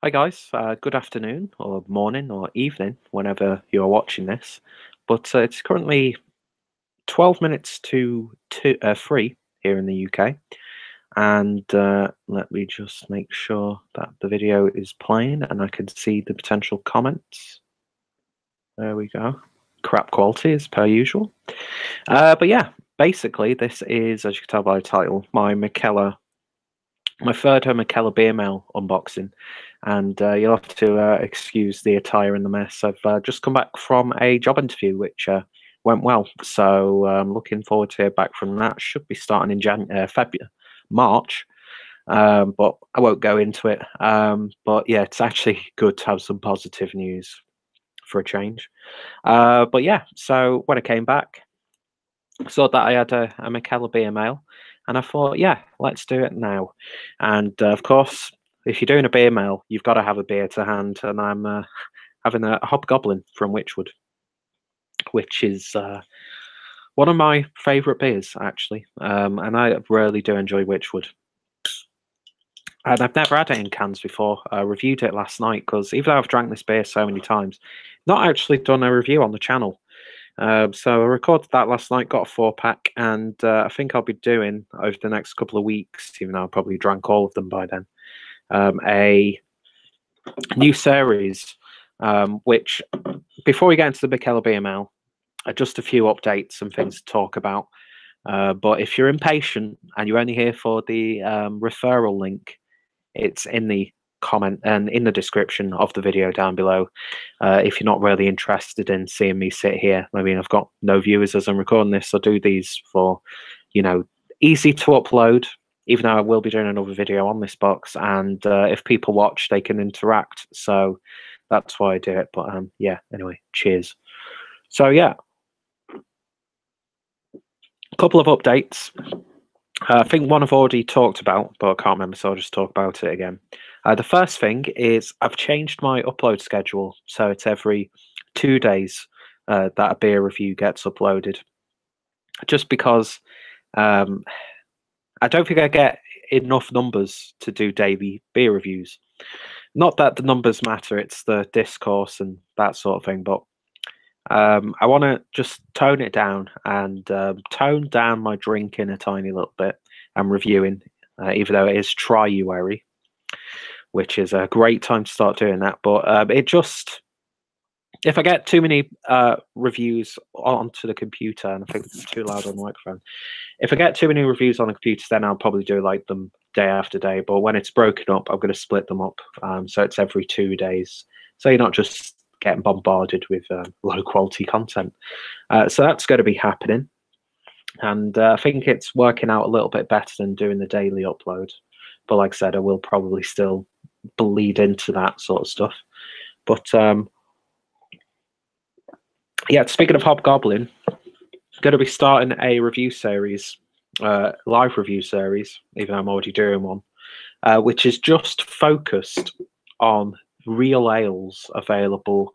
Hi guys, good afternoon or morning or evening whenever you're watching this. But it's currently 12 minutes to 3 here in the UK. And let me just make sure that the video is playing and I can see the potential comments. There we go. Crap quality as per usual. But yeah, basically this is, as you can tell by the title, my third Mikkeller beer mail unboxing, and you'll have to excuse the attire and the mess. I've just come back from a job interview, which went well, so I'm looking forward to hear back from that. Should be starting in February, March, but I won't go into it. But yeah, it's actually good to have some positive news for a change. But yeah, so when I came back, saw that I had a Mikkeller beer mail, and I thought, yeah, let's do it now. And of course, if you're doing a beer mail, you've got to have a beer to hand. And I'm having a Hobgoblin from Witchwood, which is one of my favourite beers, actually. And I really do enjoy Witchwood. And I've never had it in cans before. I reviewed it last night because even though I've drank this beer so many times, not actually done a review on the channel. So I recorded that last night, got a 4-pack, and I think I'll be doing over the next couple of weeks, even though I probably drank all of them by then, a new series, which, before we get into the Mikkeller BML, just a few updates and things to talk about. But if you're impatient and you're only here for the referral link, it's in the comment and in the description of the video down below. If you're not really interested in seeing me sit here, I mean, I've got no viewers as I'm recording this. I do these for, easy to upload, even though I will be doing another video on this box. And if people watch, they can interact. So that's why I do it. But yeah, anyway, cheers. So yeah, a couple of updates. I think one I've already talked about, but I can't remember, so I'll just talk about it again. The first thing is I've changed my upload schedule, so it's every 2 days that a beer review gets uploaded. Just because I don't think I get enough numbers to do daily beer reviews. Not that the numbers matter, it's the discourse and that sort of thing, but I want to just tone it down and tone down my drinking a tiny little bit and reviewing, even though it is Tryuary, which is a great time to start doing that. But if I get too many reviews onto the computer, and I think it's too loud on the microphone, if I get too many reviews on the computer, then I'll probably do like them day after day. But when it's broken up, I'm going to split them up. So it's every 2 days. So you're not just getting bombarded with low quality content. So that's going to be happening. And I think it's working out a little bit better than doing the daily upload. But like I said, I will probably still bleed into that sort of stuff. But yeah, speaking of Hobgoblin, going to be starting a review series, live review series, even though I'm already doing one, which is just focused on real ales available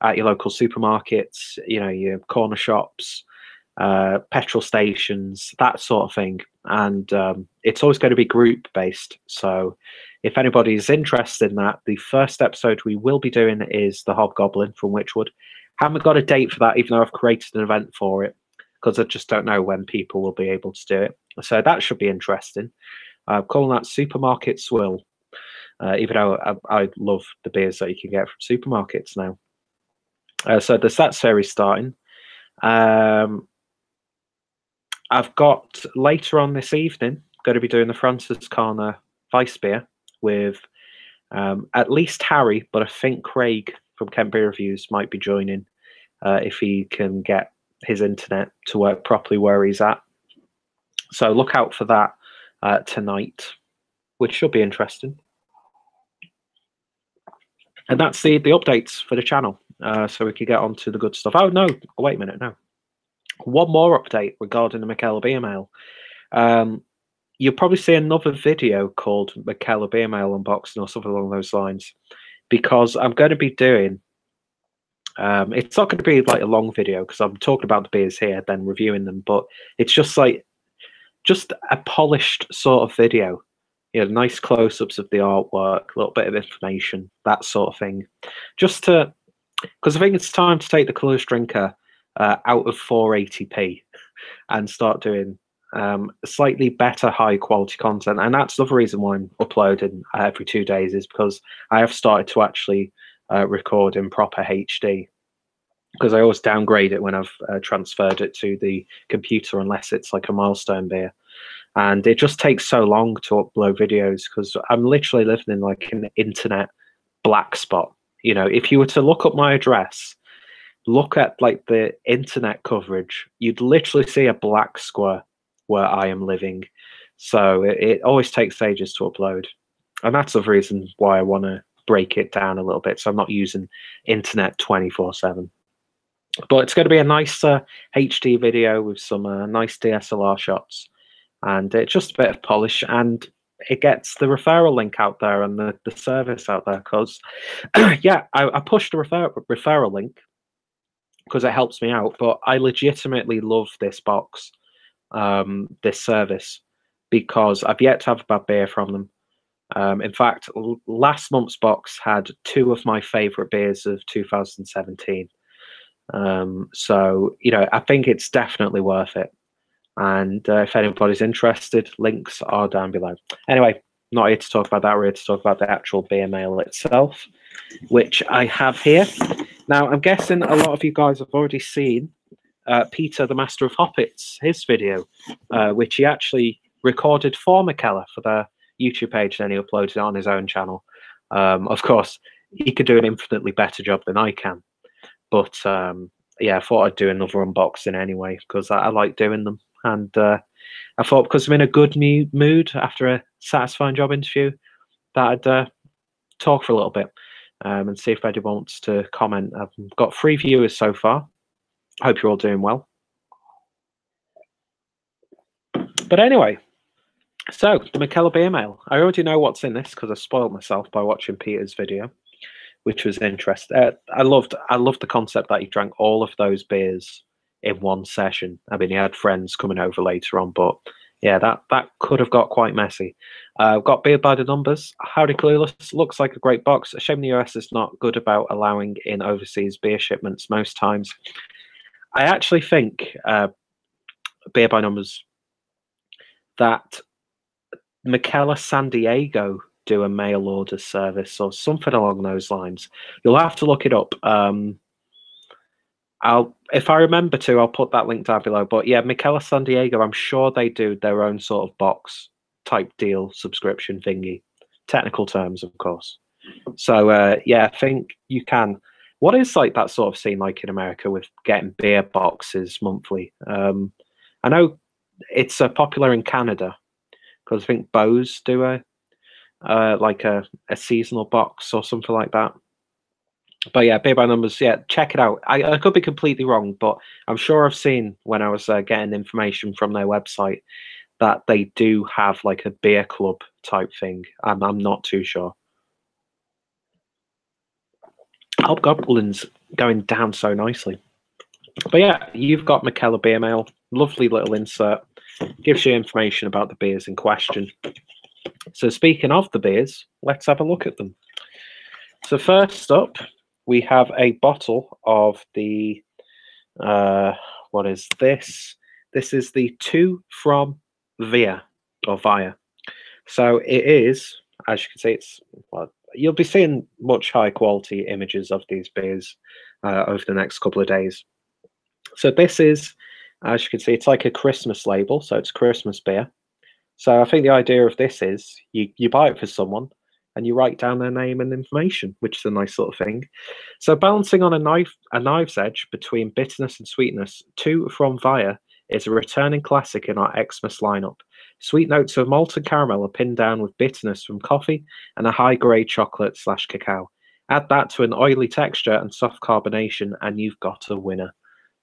at your local supermarkets, your corner shops, petrol stations, that sort of thing. And it's always going to be group based. So if anybody's interested in that, the first episode we will be doing is the Hobgoblin from Witchwood. Haven't got a date for that, even though I've created an event for it, because I just don't know when people will be able to do it. So that should be interesting. I'm calling that Supermarket Swill, even though I love the beers that you can get from supermarkets now. So there's that series starting. I've got later on this evening going to be doing the Francis Corner Vice Beer with at least Harry, but I think Craig from Kent Beer Reviews might be joining if he can get his internet to work properly where he's at. So look out for that tonight, which should be interesting. And that's the updates for the channel. So we can get on to the good stuff. Oh, no. Wait a minute. No. One more update regarding the Mikkeller Beer Mail. You'll probably see another video called Mikkeller Beer Mail Unboxing or something along those lines, because I'm going to be doing... it's not going to be like a long video because I'm talking about the beers here, then reviewing them, but it's just a polished sort of video nice close-ups of the artwork, a little bit of information, that sort of thing. Just to, because I think it's time to take the Colours Drinker out of 480p and start doing slightly better high quality content. And that's another reason why I'm uploading every 2 days, is because I have started to actually record in proper HD, because I always downgrade it when I've transferred it to the computer, unless it's like a milestone beer. And it just takes so long to upload videos because I'm literally living in like an internet black spot. If you were to look up my address, look at like the internet coverage, you'd literally see a black square where I am living. So it always takes ages to upload. And that's the reason why I want to break it down a little bit, so I'm not using internet 24/7. But it's going to be a nice HD video with some nice DSLR shots, and it's just a bit of polish, and it gets the referral link out there and the service out there, because yeah, I pushed a referral link because it helps me out, but I legitimately love this box, this service, because I've yet to have a bad beer from them. In fact, last month's box had 2 of my favorite beers of 2017. So I think it's definitely worth it. And if anybody's interested, links are down below. Anyway, not here to talk about that. We're here to talk about the actual beer mail itself, which I have here. Now, I'm guessing a lot of you guys have already seen Peter, the Master of Hoppits, his video, which he actually recorded for Mikkeller for their YouTube page, and then he uploaded it on his own channel. Of course, he could do an infinitely better job than I can. But yeah, I thought I'd do another unboxing anyway, because I like doing them. And I thought, because I'm in a good mood after a satisfying job interview, that I'd talk for a little bit and see if anybody wants to comment. I've got 3 viewers so far. Hope you're all doing well. But anyway, so the Mikkeller beer mail. I already know what's in this because I spoiled myself by watching Peter's video, which was interesting. I loved the concept that he drank all of those beers in one session. I mean, he had friends coming over later on, but yeah, that could have got quite messy. Got beer by the numbers. Howdy Clueless, looks like a great box. A shame the US is not good about allowing in overseas beer shipments most times. I actually think beer by numbers that Mikkeller San Diego do a mail order service or something along those lines. You'll have to look it up. If I remember to, I'll put that link down below. But yeah, Mikkeller San Diego, I'm sure they do their own sort of box type deal subscription thingy. Technical terms, of course. So yeah, I think you can. What is like that sort of scene like in America with getting beer boxes monthly? I know it's popular in Canada because I think Bose do a seasonal box or something like that. But yeah, beer by numbers, yeah, check it out. I could be completely wrong, but I'm sure I've seen when I was getting information from their website that they do have like a beer club type thing. I'm not too sure. Hobgoblin's going down so nicely. But yeah, you've got Mikkeller beer mail. Lovely little insert. Gives you information about the beers in question. So speaking of the beers, let's have a look at them. So first up, we have a bottle of the, what is this? This is the 2 from Via, or Via. So it is, as you can see, it's, well, you'll be seeing much high quality images of these beers over the next couple of days. So this is, as you can see, it's like a Christmas label, so it's Christmas beer. So I think the idea of this is you buy it for someone and you write down their name and information, which is a nice sort of thing. So balancing on a knife's edge between bitterness and sweetness, 2 from Via is a returning classic in our Xmas lineup. Sweet notes of malted caramel are pinned down with bitterness from coffee and a high-grade chocolate/cacao. Add that to an oily texture and soft carbonation, and you've got a winner.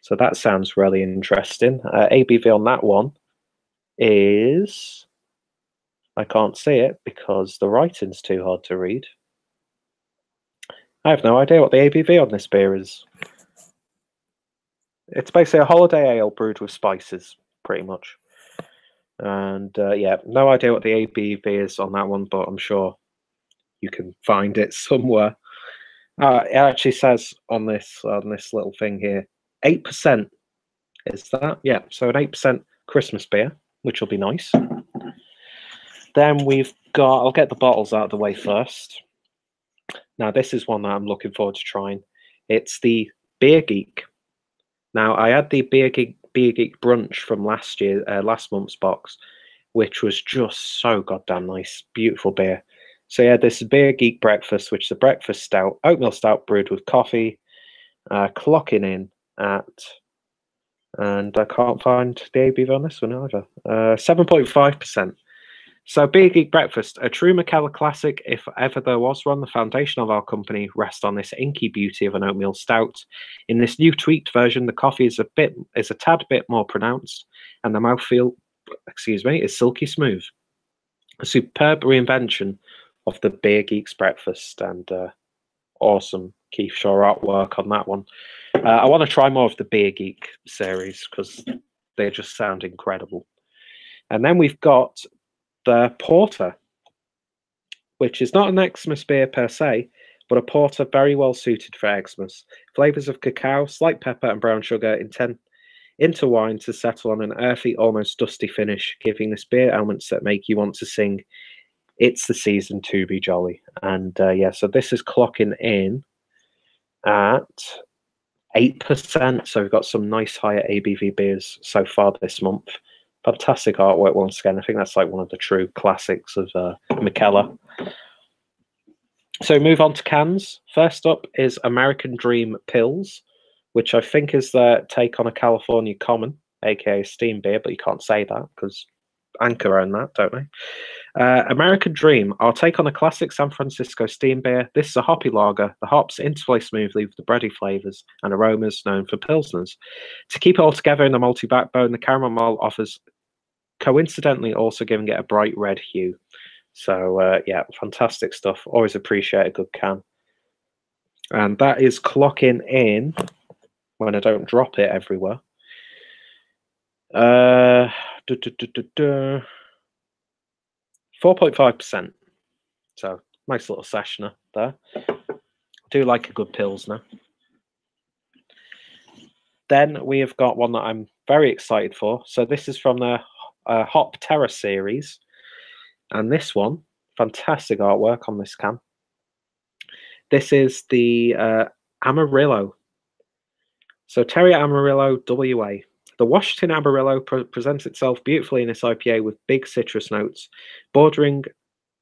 So that sounds really interesting. ABV on that one is, I can't see it because the writing's too hard to read. I have no idea what the ABV on this beer is. It's basically a holiday ale brewed with spices, pretty much. And yeah, no idea what the ABV is on that one, but I'm sure you can find it somewhere. It actually says on this little thing here, 8%. Is that? Yeah, so an 8% Christmas beer, which will be nice. Then we've got, I'll get the bottles out of the way first. Now, this is one that I'm looking forward to trying. It's the Beer Geek. Now, I had the Beer Geek brunch from last month's box, which was just so goddamn nice. Beautiful beer. So yeah, this is Beer Geek Breakfast, which is a breakfast stout, oatmeal stout brewed with coffee, clocking in at, and I can't find the ABV on this one either, 7.5%. So Beer Geek Breakfast, a true Mikkeller classic, if ever there was one. The foundation of our company rests on this inky beauty of an oatmeal stout. In this new tweaked version, the coffee is a tad bit more pronounced, and the mouthfeel, is silky smooth. A superb reinvention of the Beer Geeks Breakfast, and awesome Keith Shaw artwork on that one. I want to try more of the Beer Geek series because they just sound incredible. And then we've got the Porter, which is not an Xmas beer per se, but a porter very well suited for Xmas. Flavors of cacao, slight pepper, and brown sugar into wine to settle on an earthy, almost dusty finish, giving this beer elements that make you want to sing, "It's the season to be jolly." And yeah, so this is clocking in at 8%. So we've got some nice higher ABV beers so far this month. Fantastic artwork once again. I think that's like one of the true classics of Mikkeller. So move on to cans. First up is American Dream Pills, which I think is their take on a California Common, aka steam beer, but you can't say that because Anchor own that, don't they? American Dream, our take on a classic San Francisco steam beer. This is a hoppy lager. The hops interplay smoothly with the bready flavors and aromas known for Pilsners. To keep it all together in the malty backbone, the caramel malt offers, coincidentally, also giving it a bright red hue. So, yeah, fantastic stuff. Always appreciate a good can. And that is clocking in, when I don't drop it everywhere, 4.5%. So nice little sessioner there. Do like a good Pilsner. Then we have got one that I'm very excited for. So this is from the Hop Terror series. And this one, fantastic artwork on this can. This is the Amarillo. So Terry Amarillo WA. The Washington Amarillo presents itself beautifully in this IPA with big citrus notes, bordering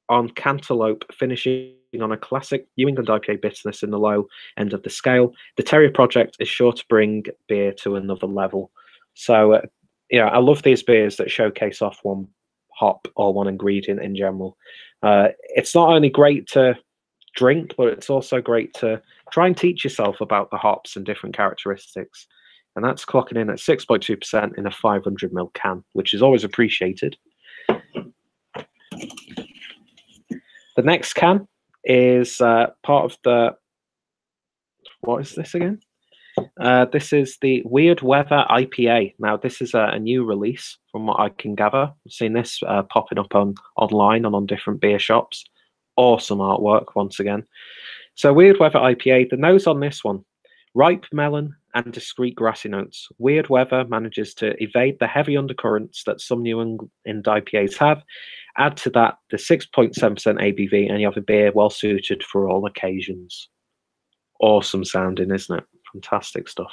on cantaloupe, finishing on a classic New England IPA bitterness in the low end of the scale. The Terrier project is sure to bring beer to another level. So, yeah, I love these beers that showcase off one hop or one ingredient in general. It's not only great to drink, but it's also great to try and teach yourself about the hops and different characteristics. And that's clocking in at 6.2% in a 500ml can, which is always appreciated. The next can is part of the, what is this again? This is the Weird Weather IPA. Now, this is a new release from what I can gather. I've seen this popping up online and on different beer shops. Awesome artwork once again. So Weird Weather IPA, the nose on this one, ripe melon and discreet grassy notes. Weird Weather manages to evade the heavy undercurrents that some New England IPAs have. Add to that the 6.7% ABV and you have a beer well suited for all occasions. Awesome sounding, isn't it? Fantastic stuff.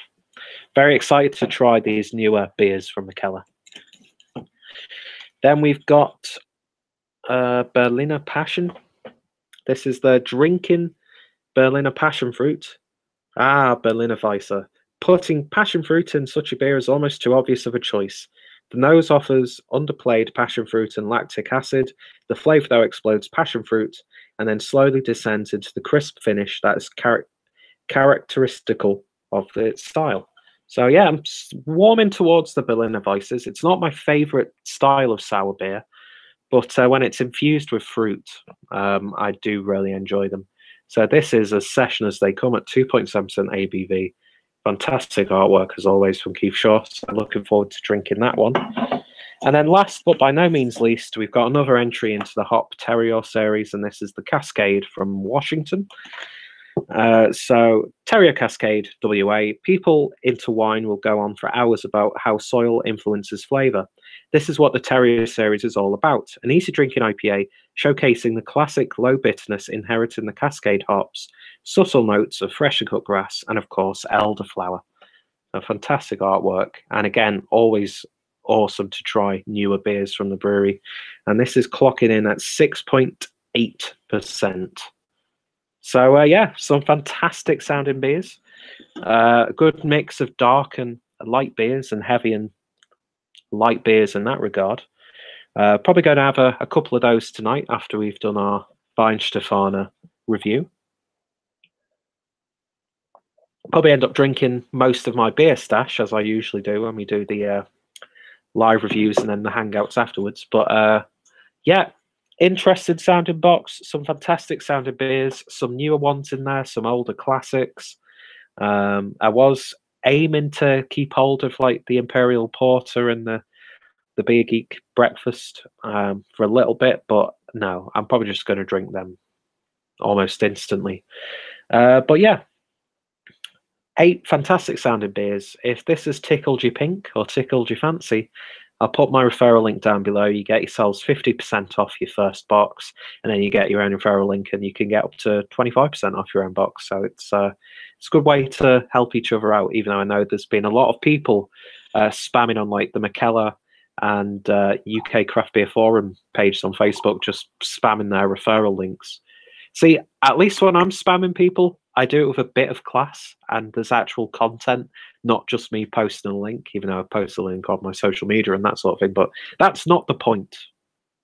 Very excited to try these newer beers from Mikkeller. Then we've got Berliner Passion. This is the drinking Berliner Passion Fruit. Berliner Weisse. Putting passion fruit in such a beer is almost too obvious of a choice. The nose offers underplayed passion fruit and lactic acid. The flavour, though, explodes passion fruit and then slowly descends into the crisp finish that is characteristical of its style. So, yeah, I'm warming towards the Berliner Weisses. It's not my favourite style of sour beer, but when it's infused with fruit, I do really enjoy them. So this is as session as they come at 2.7% ABV. Fantastic artwork, as always, from Keith Shaw. So I'm looking forward to drinking that one. And then last but by no means least, we've got another entry into the Hop Terrier series, and this is the Cascade from Washington. So Terrier Cascade, WA. People into wine will go on for hours about how soil influences flavour. This is what the Terrier series is all about. An easy drinking IPA showcasing the classic low bitterness inherent in the Cascade hops, subtle notes of fresh and cut grass, and of course elderflower. A fantastic artwork, and again, always awesome to try newer beers from the brewery. And this is clocking in at 6.8%. So yeah, some fantastic sounding beers. A good mix of dark and light beers and heavy and light beers in that regard. Probably going to have a couple of those tonight after we've done our Weihenstephaner review. Probably end up drinking most of my beer stash, as I usually do when we do the live reviews and then the hangouts afterwards. But yeah, interesting sounding box, some fantastic sounding beers, some newer ones in there, some older classics. I was aiming to keep hold of like the Imperial Porter and the Beer Geek Breakfast for a little bit, but no, I'm probably just going to drink them almost instantly. But yeah, 8 fantastic sounding beers. If this has tickled your pink or tickled your fancy, I'll put my referral link down below. You get yourselves 50% off your first box, and then you get your own referral link, and you can get up to 25% off your own box. So it's a good way to help each other out, even though I know there's been a lot of people spamming on like the Mikkeller and UK Craft Beer Forum pages on Facebook, just spamming their referral links. See, at least when I'm spamming people, I do it with a bit of class, and there's actual content, not just me posting a link, even though I post a link on my social media and that sort of thing. But that's not the point.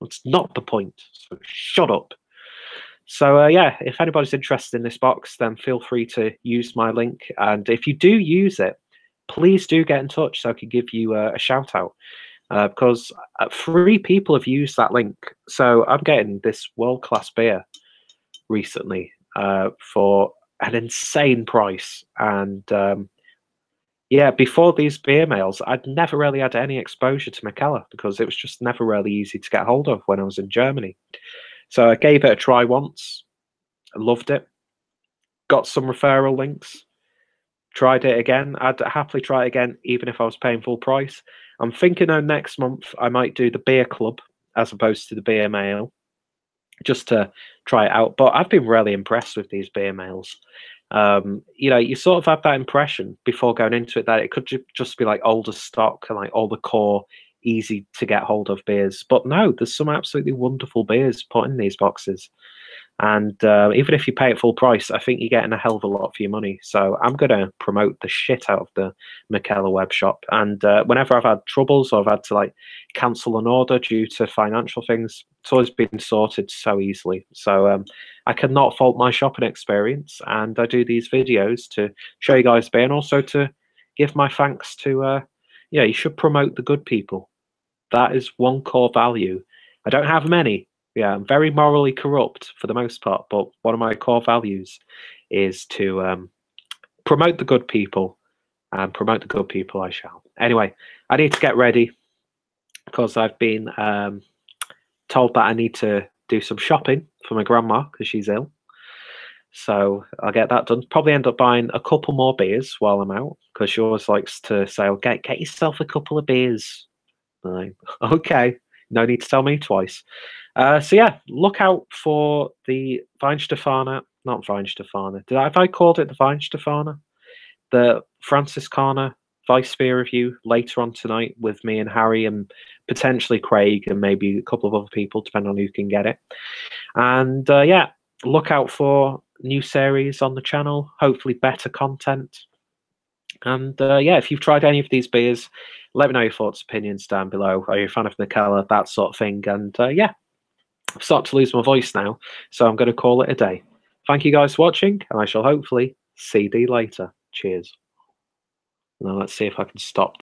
That's not the point. So shut up. So yeah, if anybody's interested in this box, then feel free to use my link. And if you do use it, please do get in touch so I can give you a shout out. Because 3 people have used that link. So I'm getting this world-class beer recently for an insane price. And yeah, before these beer mails, I'd never really had any exposure to Mikkeller because it was just never really easy to get hold of when I was in Germany. So I gave it a try once, loved it, got some referral links, tried it again. I'd happily try it again, even if I was paying full price. I'm thinking next month I might do the beer club as opposed to the beer mail, just to try it out. But I've been really impressed with these beer mails. You know, you sort of have that impression before going into it that it could just be like older stock and like all the core, easy to get hold of beers. But no, there's some absolutely wonderful beers put in these boxes. And even if you pay it full price, I think you're getting a hell of a lot for your money. So I'm going to promote the shit out of the Mikkeller web shop. And whenever I've had troubles or I've had to like cancel an order due to financial things, it's always been sorted so easily. So I cannot fault my shopping experience. And I do these videos to show you guys beer and also to give my thanks to, yeah, you should promote the good people. That is one core value. I don't have many. Yeah, I'm very morally corrupt for the most part, but one of my core values is to promote the good people, and promote the good people I shall. Anyway, I need to get ready because I've been told that I need to do some shopping for my grandma because she's ill. So I'll get that done. Probably end up buying a couple more beers while I'm out because she always likes to say, "Oh, get yourself a couple of beers." I'm like, okay, no need to tell me twice. So yeah, look out for the Weihenstephaner, not Weihenstephaner. Have I called it the Weihenstephaner? The Franziskaner Weissbier review later on tonight with me and Harry and potentially Craig and maybe a couple of other people, depending on who can get it. And yeah, look out for new series on the channel, hopefully better content. And yeah, if you've tried any of these beers, let me know your thoughts, opinions down below. Are you a fan of Mikkeller, that sort of thing? And yeah, I've started to lose my voice now, so I'm going to call it a day. Thank you guys for watching, and I shall hopefully see thee later. Cheers. Now let's see if I can stop